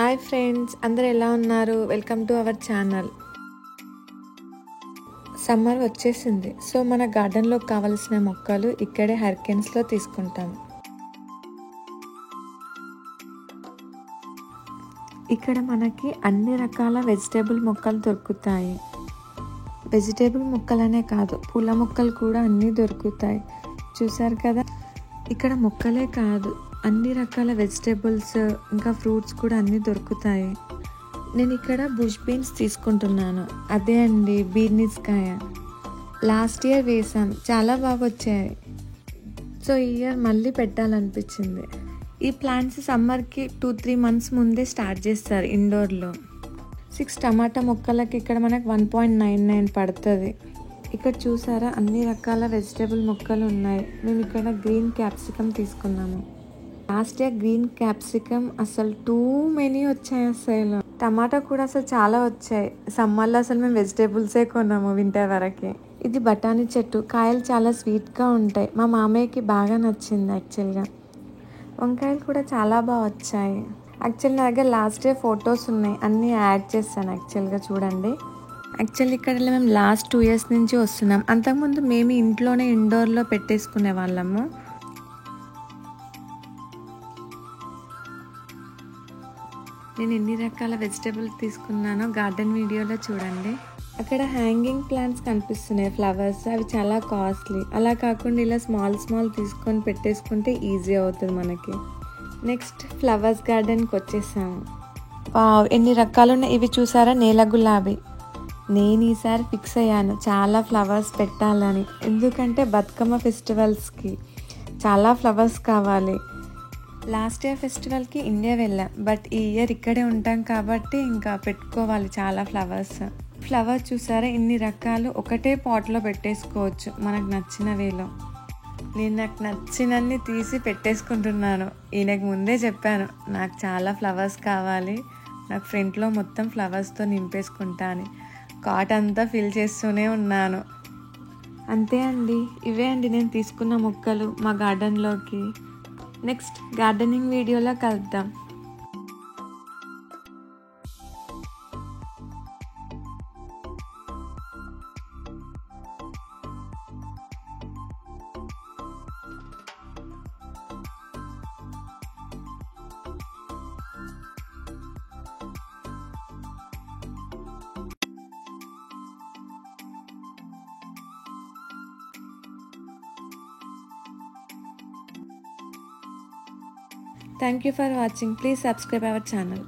Hi friends, అందరు ఎలా ఉన్నారు? Welcome to our channel. Summer వచ్చేసింది. సో మన గార్డెన్లో కావలసిన మొక్కలు ఇక్కడే హర్కెన్స్లో తీసుకుంటాం. ఇక్కడ మనకి అన్ని రకాల వెజిటేబుల్ మొక్కలు దొరుకుతాయి. వెజిటేబుల్ మొక్కలనే కాదు, పూల మొక్కలు కూడా అన్నీ దొరుకుతాయి. చూసారు కదా, ఇక్కడ మొక్కలే కాదు అన్ని రకాల వెజిటేబుల్స్ ఇంకా ఫ్రూట్స్ కూడా అన్నీ దొరుకుతాయి. నేను ఇక్కడ బుష్ బీన్స్ తీసుకుంటున్నాను. అదే అండి బీర్నీస్ కాయ. లాస్ట్ ఇయర్ వేసాం, చాలా బాగా వచ్చాయి. సో ఈ ఇయర్ మళ్ళీ పెట్టాలనిపించింది. ఈ ప్లాంట్స్ సమ్మర్కి 2-3 months ముందే స్టార్ట్ చేస్తారు ఇండోర్లో. 6 టమాటా మొక్కలకి ఇక్కడ మనకు 1.99 పడుతుంది. ఇక్కడ చూసారా, అన్ని రకాల వెజిటేబుల్ మొక్కలు ఉన్నాయి. మేము ఇక్కడ గ్రీన్ క్యాప్సికమ్ తీసుకున్నాము. లాస్ట్ ఇయర్ గ్రీన్ క్యాప్సికమ్ అసలు టూ మెనీ వచ్చాయి. అసలు టమాటా కూడా అసలు చాలా వచ్చాయి. సమ్మర్లో అసలు మేము వెజిటేబుల్సే కొన్నాము వింటర్ వరకు. ఇది బఠానీ చెట్టు, కాయలు చాలా స్వీట్గా ఉంటాయి. మా మామయ్యకి బాగా నచ్చింది యాక్చువల్గా. వంకాయలు కూడా చాలా బాగా వచ్చాయి. యాక్చువల్లీ నా దగ్గర లాస్ట్ ఇయర్ ఫొటోస్ ఉన్నాయి, అన్నీ యాడ్ చేస్తాను యాక్చువల్గా. చూడండి, యాక్చువల్లీ ఇక్కడ మేము లాస్ట్ 2 years నుంచి వస్తున్నాం. అంతకుముందు మేము ఇంట్లోనే ఇండోర్లో పెట్టేసుకునే వాళ్ళము. నేను ఎన్ని రకాల వెజిటేబుల్స్ తీసుకున్నానో గార్డెన్ వీడియోలో చూడండి. అక్కడ హ్యాంగింగ్ ప్లాంట్స్ కనిపిస్తున్నాయి, ఫ్లవర్స్. అవి చాలా కాస్ట్లీ. అలా కాకుండా ఇలా స్మాల్ తీసుకొని పెట్టేసుకుంటే ఈజీ అవుతుంది మనకి. నెక్స్ట్ ఫ్లవర్స్ గార్డెన్కి వచ్చేసాము. వావ్, ఎన్ని రకాలు ఉన్నాయి. ఇవి చూసారా, నేల గులాబీ. నేను ఈసారి ఫిక్స్ అయ్యాను చాలా ఫ్లవర్స్ పెట్టాలని. ఎందుకంటే బతుకమ్మ ఫెస్టివల్స్కి చాలా ఫ్లవర్స్ కావాలి. లాస్ట్ ఇయర్ ఫెస్టివల్కి ఇండియా వెళ్ళాం, బట్ ఈ ఇయర్ ఇక్కడే ఉంటాం కాబట్టి ఇంకా పెట్టుకోవాలి చాలా ఫ్లవర్స్. ఫ్లవర్స్ చూసారా, ఇన్ని రకాలు ఒకటే పాట్లో పెట్టేసుకోవచ్చు మనకు నచ్చిన వేలో. నేను నాకు నచ్చినన్ని తీసి పెట్టేసుకుంటున్నాను. ఈయనకు ముందే చెప్పాను నాకు చాలా ఫ్లవర్స్ కావాలి, నాకు ఫ్రంట్లో మొత్తం ఫ్లవర్స్తో నింపేసుకుంటా అని. కాట్ అంతా ఫిల్ చేస్తూనే ఉన్నాను. అంతే అండి, ఇవే అండి నేను తీసుకున్న మొక్కలు మా గార్డెన్లోకి. నెక్స్ట్ గార్డెనింగ్ వీడియోలో కలుద్దాం. Thank you for watching. Please subscribe our channel.